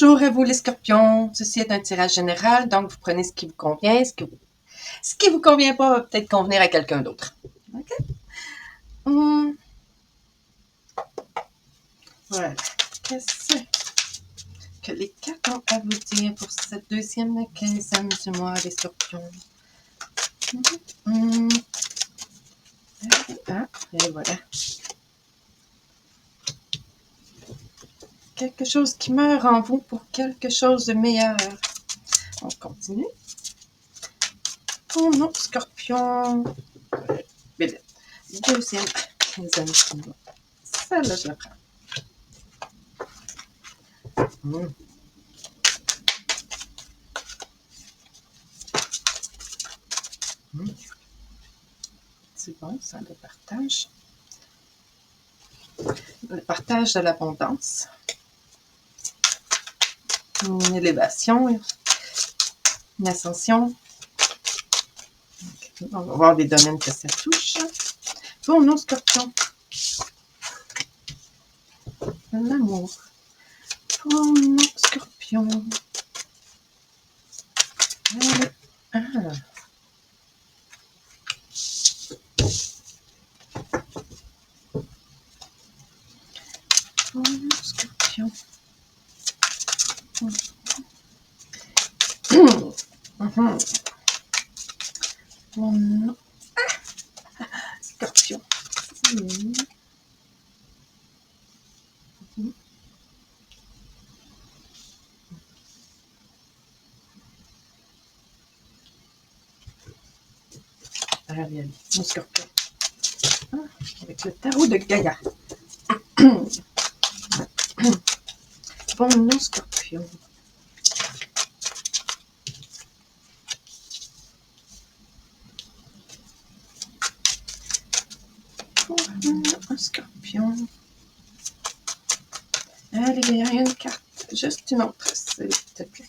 Bonjour à vous les scorpions, ceci est un tirage général, donc vous prenez ce qui vous convient, ce qui vous convient pas va peut-être convenir à quelqu'un d'autre. OK? Voilà. Qu'est-ce que les cartes ont à vous dire pour cette deuxième quinzaine du mois, les scorpions? Et voilà. Quelque chose qui meurt en vous pour quelque chose de meilleur. On continue. Pour nos scorpions. Deuxième quinzaine du mois. Celle-là, je la prends. C'est bon, ça, le partage. Le partage de l'abondance. Une élévation. Une ascension. Okay. On va voir les domaines que ça touche. Pour nos scorpions. L'amour. Pour nos scorpions. Pour nos scorpions. Pour nos scorpions. Allez, nos scorpions. Avec le tarot de Gaïa. Pour nos scorpions. Pour nos scorpions. Allez, il y a une carte. Juste une autre, s'il te plaît.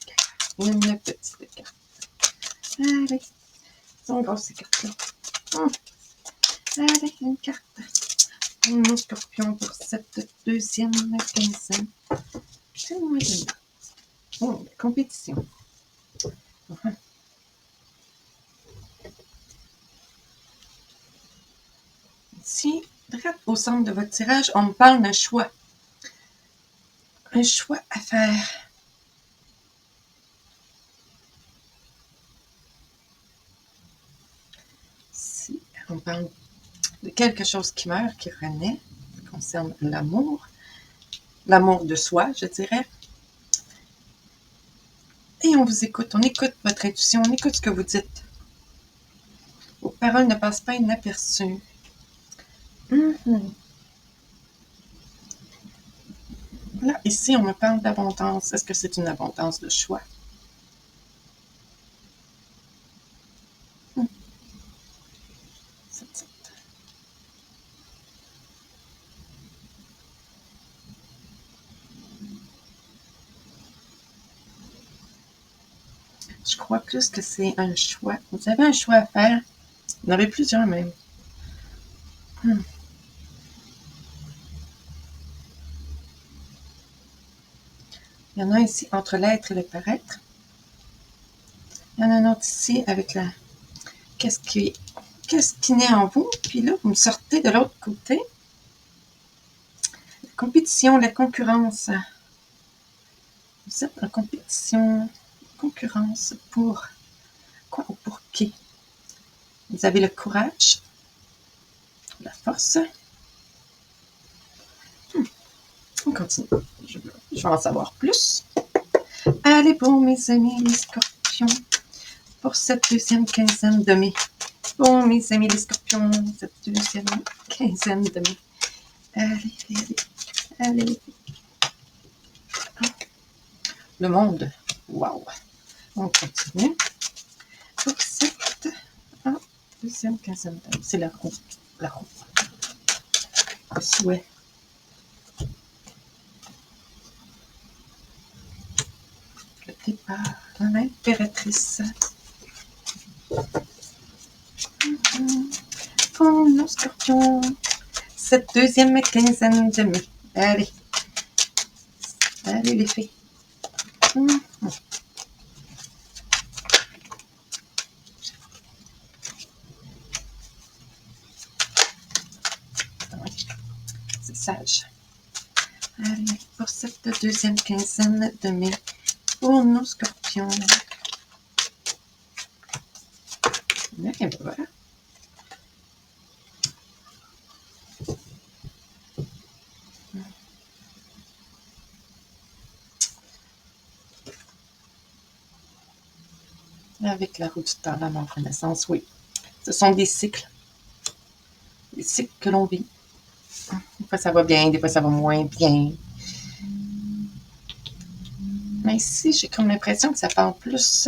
Une petite carte. Allez. Sont grosses ces cartes-là. Allez, une carte. Pour nos scorpions pour cette deuxième quinzaine. C'est le mois de mars. Oh, la compétition. Ici, au centre de votre tirage, on me parle d'un choix. Un choix à faire. Ici, on parle de quelque chose qui meurt, qui renaît. Ça concerne l'amour. L'amour de soi, je dirais. Et on vous écoute. On écoute votre intuition. On écoute ce que vous dites. Vos paroles ne passent pas inaperçues. Là, ici, on me parle d'abondance. Est-ce que c'est une abondance de choix? Je crois plus que c'est un choix. Vous avez un choix à faire. Vous en avez plusieurs même. Il y en a ici entre l'être et le paraître. Il y en a un autre ici avec la... Qu'est-ce qui naît en vous? Puis là, vous me sortez de l'autre côté. La compétition, la concurrence. Vous êtes en compétition, concurrence pour quoi ou pour qui? Vous avez le courage, la force. On continue. Je vais en savoir plus. Allez, bon, mes amis, les scorpions, pour cette deuxième quinzaine de mai. Bon, mes amis, les scorpions, cette deuxième quinzaine de mai. Allez. Le monde. Wow. On continue. Pour cette deuxième quinzaine de mai. C'est la roue. Le souhait. Le départ. L'impératrice. Pour nos scorpions, cette deuxième quinzaine de mai. Allez les filles. Hum. C'est sage. Allez, pour cette deuxième quinzaine de mai, pour nos scorpions. Et ben voilà. Avec la roue du temps, la mort, renaissance, oui. Ce sont des cycles. Des cycles que l'on vit. Des fois, ça va bien, des fois, ça va moins bien. Mais ici, j'ai comme l'impression que ça parle plus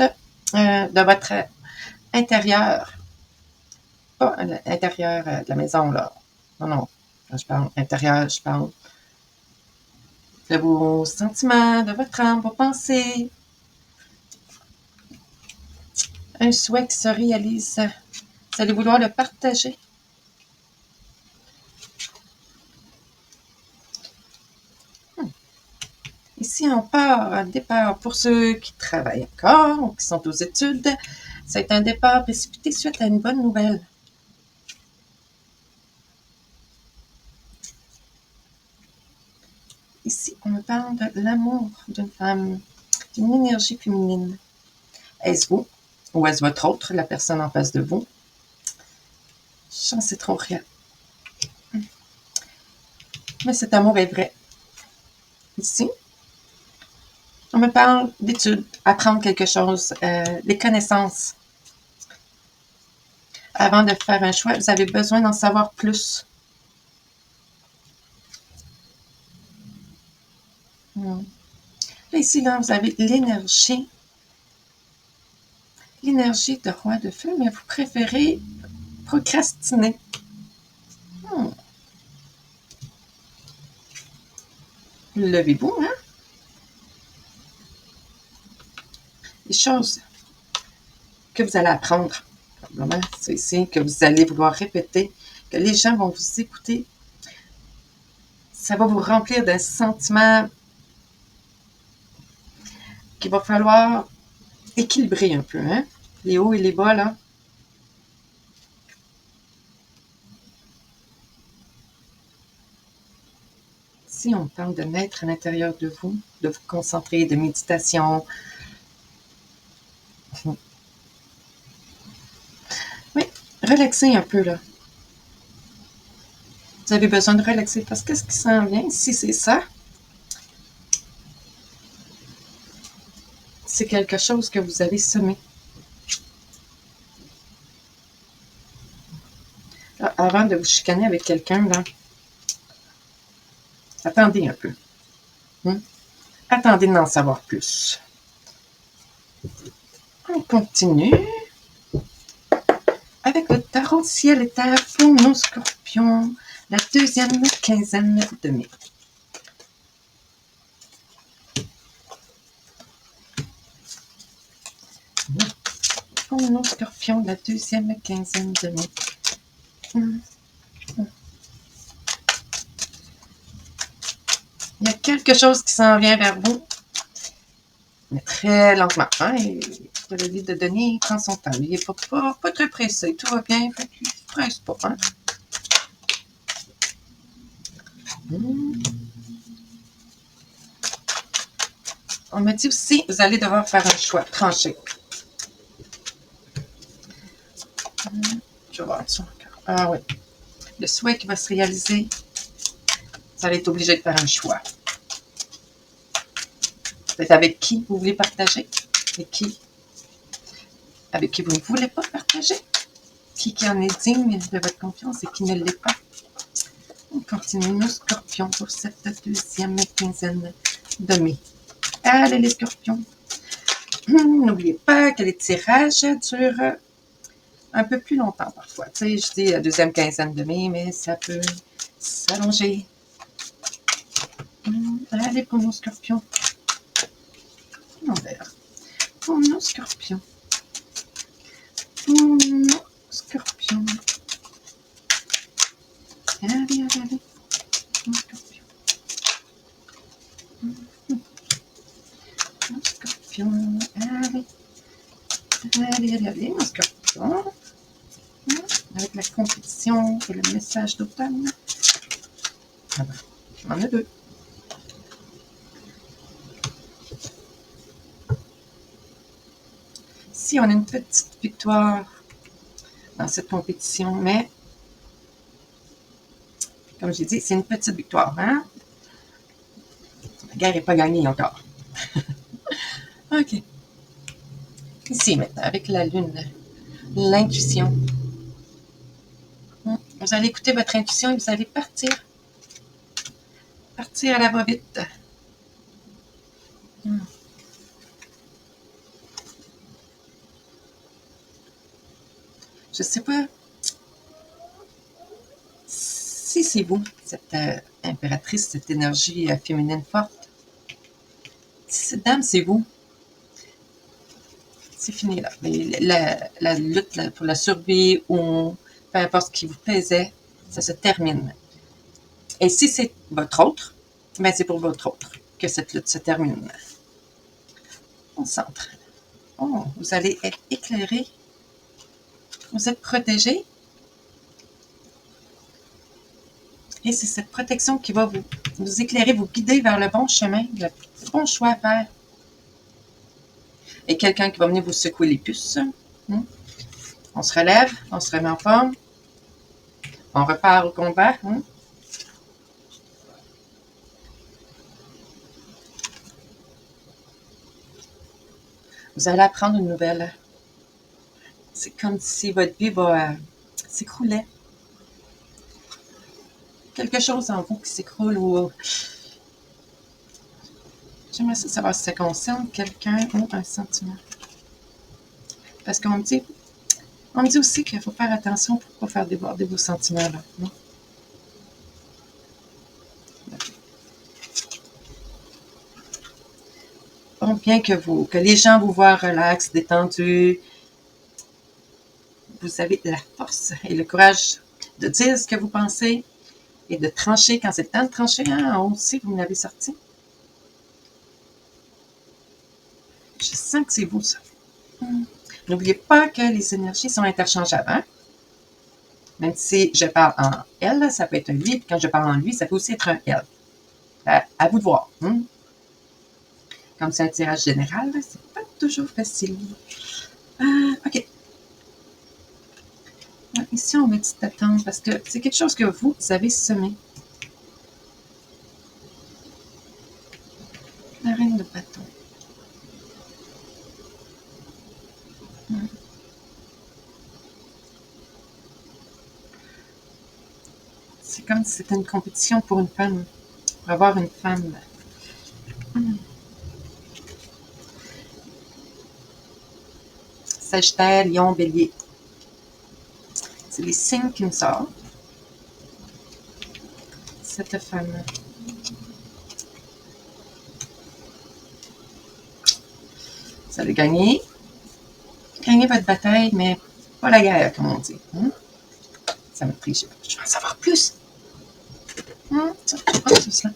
de votre intérieur. Pas l'intérieur de la maison, là. Non, non. Quand je parle intérieur, je parle de vos sentiments, de votre âme, vos pensées. Un souhait qui se réalise. Vous allez vouloir le partager. Ici, on part un départ pour ceux qui travaillent encore ou qui sont aux études. C'est un départ précipité suite à une bonne nouvelle. Ici, on me parle de l'amour d'une femme, d'une énergie féminine. Est-ce vous ou est-ce votre autre, la personne en face de vous? J'en sais trop rien. Mais cet amour est vrai. Ici, on me parle d'études, apprendre quelque chose, des connaissances. Avant de faire un choix, vous avez besoin d'en savoir plus. Là, ici, là, vous avez l'énergie de roi de feu, mais vous préférez procrastiner. Levez-vous, hein? Les choses que vous allez apprendre, probablement, c'est ici, que vous allez vouloir répéter, que les gens vont vous écouter. Ça va vous remplir d'un sentiment qu'il va falloir équilibrer un peu, hein? Les hauts et les bas, là. Si on parle de mettre à l'intérieur de vous concentrer, de méditation. Oui, relaxez un peu, là. Vous avez besoin de relaxer parce que ce qui s'en vient, si c'est ça, c'est quelque chose que vous avez semé. Là, avant de vous chicaner avec quelqu'un, là, attendez un peu. Attendez d'en savoir plus. On continue avec le tarot ciel et terre pour nos scorpions, la deuxième quinzaine de mai. Pour nos scorpions, la deuxième quinzaine de mai. Il y a quelque chose qui s'en vient vers vous, mais très lentement. Hein? Et le livre de Denis, il prend son temps. Il n'est pas très pressé. Tout va bien, fait qu'il ne se presse pas. Hein? On me dit aussi, vous allez devoir faire un choix, trancher. Je vais voir ça encore. Ah oui. Le souhait qui va se réaliser, vous allez être obligé de faire un choix. Peut-être avec qui vous voulez partager, avec qui vous ne voulez pas partager, qui en est digne de votre confiance et qui ne l'est pas. On continue nos scorpions pour cette deuxième quinzaine de mai. Allez les scorpions. N'oubliez pas que les tirages durent un peu plus longtemps parfois. Tu sais, je dis la deuxième quinzaine de mai, mais ça peut s'allonger. Allez pour nos scorpions. On verra. Pour nos scorpions. Pour nos scorpions. Allez. Nos scorpions. Nos Allez, allez, allez, mon scorpion. Avec la compétition et le message d'automne. Ah ben, j'en ai deux. Ici, on a une petite victoire dans cette compétition, mais comme j'ai dit, c'est une petite victoire. Hein? La guerre n'est pas gagnée encore. OK. Ici, maintenant, avec la lune, l'intuition. Vous allez écouter votre intuition et vous allez partir. Partir à la va-vite. Je ne sais pas si c'est vous, cette impératrice, cette énergie féminine forte. Si cette dame, c'est vous, c'est fini là. La lutte là, pour la survie ou peu importe ce qui vous pesait, ça se termine. Et si c'est votre autre, ben c'est pour votre autre que cette lutte se termine. On centre. Oh, vous allez être éclairé. Vous êtes protégé. Et c'est cette protection qui va vous éclairer, vous guider vers le bon chemin, le bon choix à faire. Et quelqu'un qui va venir vous secouer les puces. On se relève, on se remet en forme. On repart au combat. Vous allez apprendre une nouvelle. C'est comme si votre vie va s'écrouler. Quelque chose en vous qui s'écroule ou... J'aimerais savoir si ça concerne quelqu'un ou un sentiment. Parce qu'on me dit aussi qu'il faut faire attention pour ne pas faire déborder vos sentiments. Là, non? Bon, bien que les gens vous voient relax, détendu, vous avez la force et le courage de dire ce que vous pensez et de trancher quand c'est le temps de trancher. Hein, on sait que vous m'avez sorti. Je sens que c'est vous, ça. N'oubliez pas que les énergies sont interchangeables. Hein? Même si je parle en elle, ça peut être un lui. Puis quand je parle en lui, ça peut aussi être un elle. À vous de voir. Comme c'est un tirage général, c'est pas toujours facile. OK. Ici, on va dit d'attendre parce que c'est quelque chose que vous avez semé. La reine de bâton. C'est comme si c'était une compétition pour une femme. Pour avoir une femme. Sagittaire, Lion, Bélier. C'est les signes qui me sortent. Cette femme. Vous allez gagner. Gagner votre bataille, mais pas la guerre, comme on dit. Ça me prie, je veux en savoir plus. C'est ça.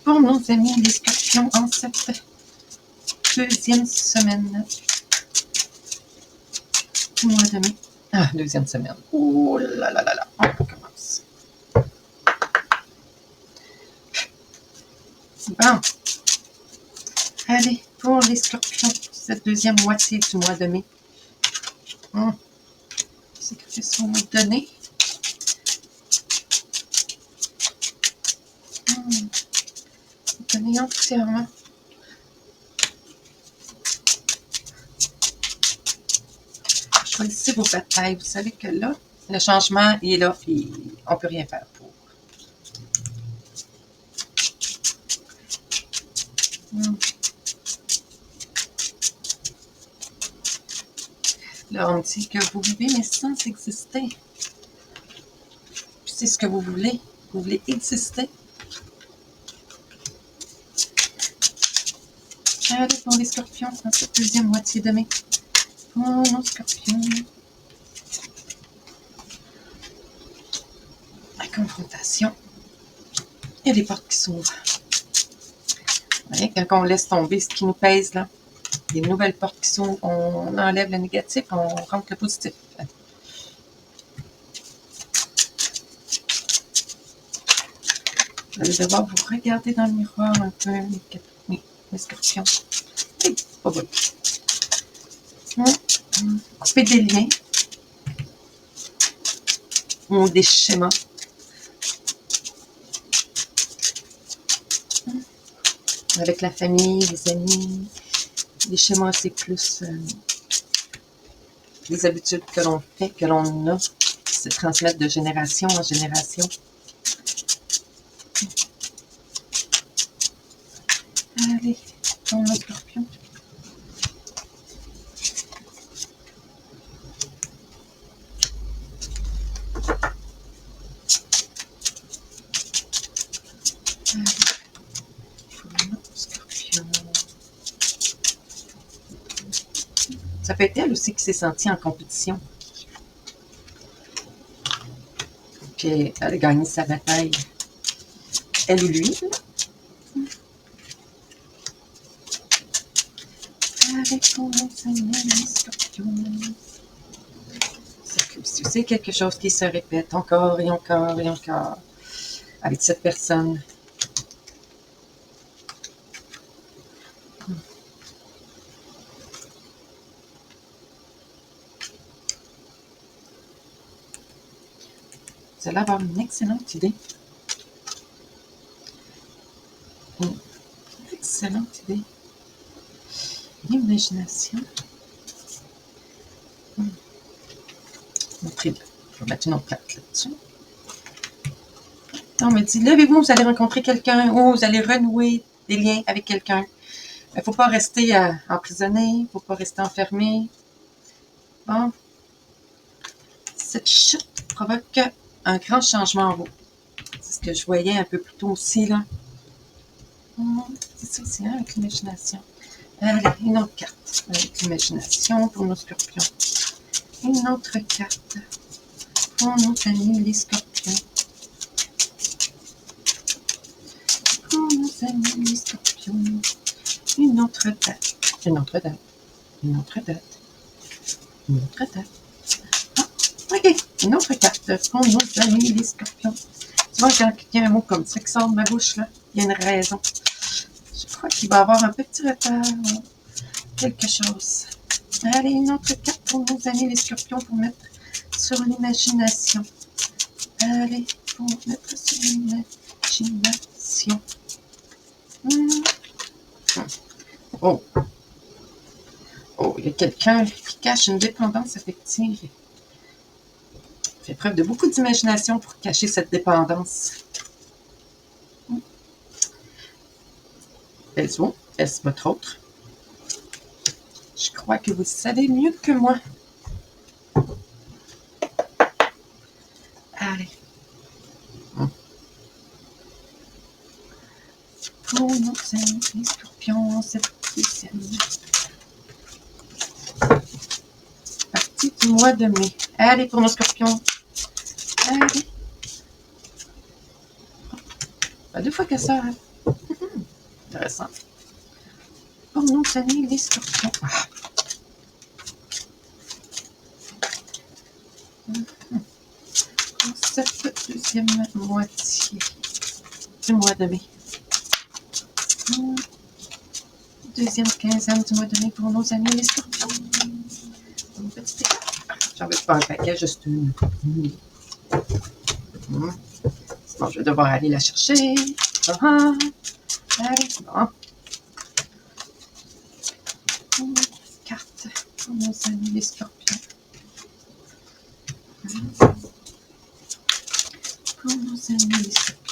Pour nos amis les scorpions en cette deuxième semaine du mois de mai. Deuxième semaine. Oh là là là là. On recommence. Bon. Allez, pour les scorpions, cette deuxième moitié du mois de mai. C'est que ce qu'on m'a donné. Donner entièrement. Choisissez vos batailles. Vous savez que là, le changement il est là et on ne peut rien faire pour. Là, on me dit que vous vivez, mais sans exister. Puis c'est ce que vous voulez. Vous voulez exister. Allez pour les scorpions dans cette deuxième moitié de mai. Oh non, scorpion. La confrontation. Il y a des portes qui s'ouvrent. Vous voyez, quand on laisse tomber ce qui nous pèse, là, des nouvelles portes qui sont, on enlève le négatif, on rentre le positif. Vous allez devoir vous regarder dans le miroir un peu, les scorpions. Oui, pas bon. Couper des liens ou des schémas. Avec la famille, les amis. Les schémas, c'est plus les habitudes que l'on fait, que l'on a, qui se transmettent de génération en génération. Allez, on a scorpion. Ça peut être elle aussi qui s'est sentie en compétition. Puis elle a gagné sa bataille. Elle ou lui. Avec ton scorpion. C'est quelque chose qui se répète encore et encore et encore avec cette personne. Vous allez avoir une excellente idée. Une excellente idée. L'imagination. Je vais mettre une autre carte là-dessus. On me dit, levez-vous, vous allez rencontrer quelqu'un ou vous allez renouer des liens avec quelqu'un. Il ne faut pas rester emprisonné, il ne faut pas rester enfermé. Bon. Cette chute provoque un grand changement en vous. C'est ce que je voyais un peu plus tôt aussi, là. C'est ça aussi, hein, avec l'imagination. Allez, une autre carte avec l'imagination pour nos scorpions. Une autre carte pour nos amis les scorpions. Pour nos amis les scorpions. Une autre date. Une autre date. Une autre date. Une autre date. Ah, ok, une autre carte pour nos amis les scorpions. Tu vois, quand il y a un mot comme ça qui sort de ma bouche, là, il y a une raison. Je crois qu'il va y avoir un petit retard. Quelque chose. Allez, une autre carte pour nos amis les scorpions pour mettre sur l'imagination. Allez, pour mettre sur l'imagination. Oh. Oh, il y a quelqu'un qui cache une dépendance affective. Il fait preuve de beaucoup d'imagination pour cacher cette dépendance. Est-ce votre autre? Je crois que vous savez mieux que moi. Allez. Pour nos amis les scorpions, cette deuxième partie du mois de mai. Allez, pour nos scorpions. Allez. Pas deux fois que ça. Hein? Intéressant. Pour nos amis les scorpions. Ah. Pour cette deuxième moitié du mois de mai. Deuxième quinzaine du mois de mai pour nos amis les scorpions. Une petite écart. J'en veux pas un paquet, juste une. Sinon, je vais devoir aller la chercher. Allez, bon. Une carte pour nos amis les scorpions. Pour nos amis les scorpions.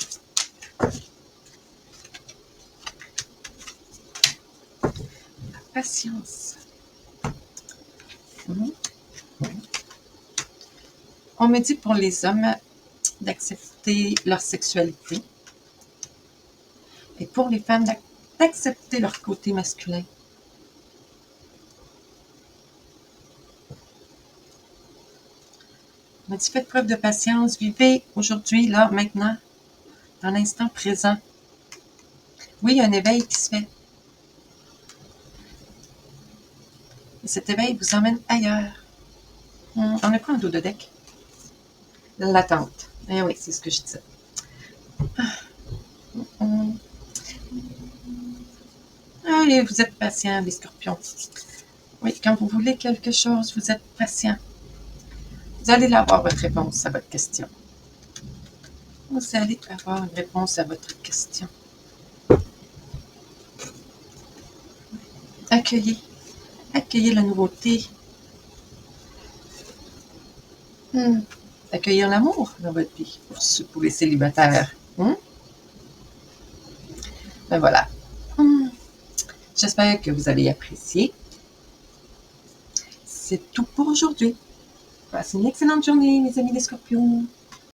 Patience. On me dit pour les hommes d'accepter leur sexualité et pour les femmes d'accepter leur côté masculin. On me dit faites preuve de patience, vivez aujourd'hui, là, maintenant, dans l'instant présent. Oui, il y a un éveil qui se fait. Et cet éveil vous emmène ailleurs. On a quoi en dos de deck? L'attente. Eh oui, c'est ce que je disais. Allez, vous êtes patient, les scorpions. Oui, quand vous voulez quelque chose, vous êtes patient. Vous allez avoir votre réponse à votre question. Vous allez avoir une réponse à votre question. Accueillez. Accueillez la nouveauté. Accueillir l'amour dans votre vie pour les célibataires. Ben voilà. J'espère que vous avez apprécié. C'est tout pour aujourd'hui. Passez une excellente journée, mes amis les scorpions.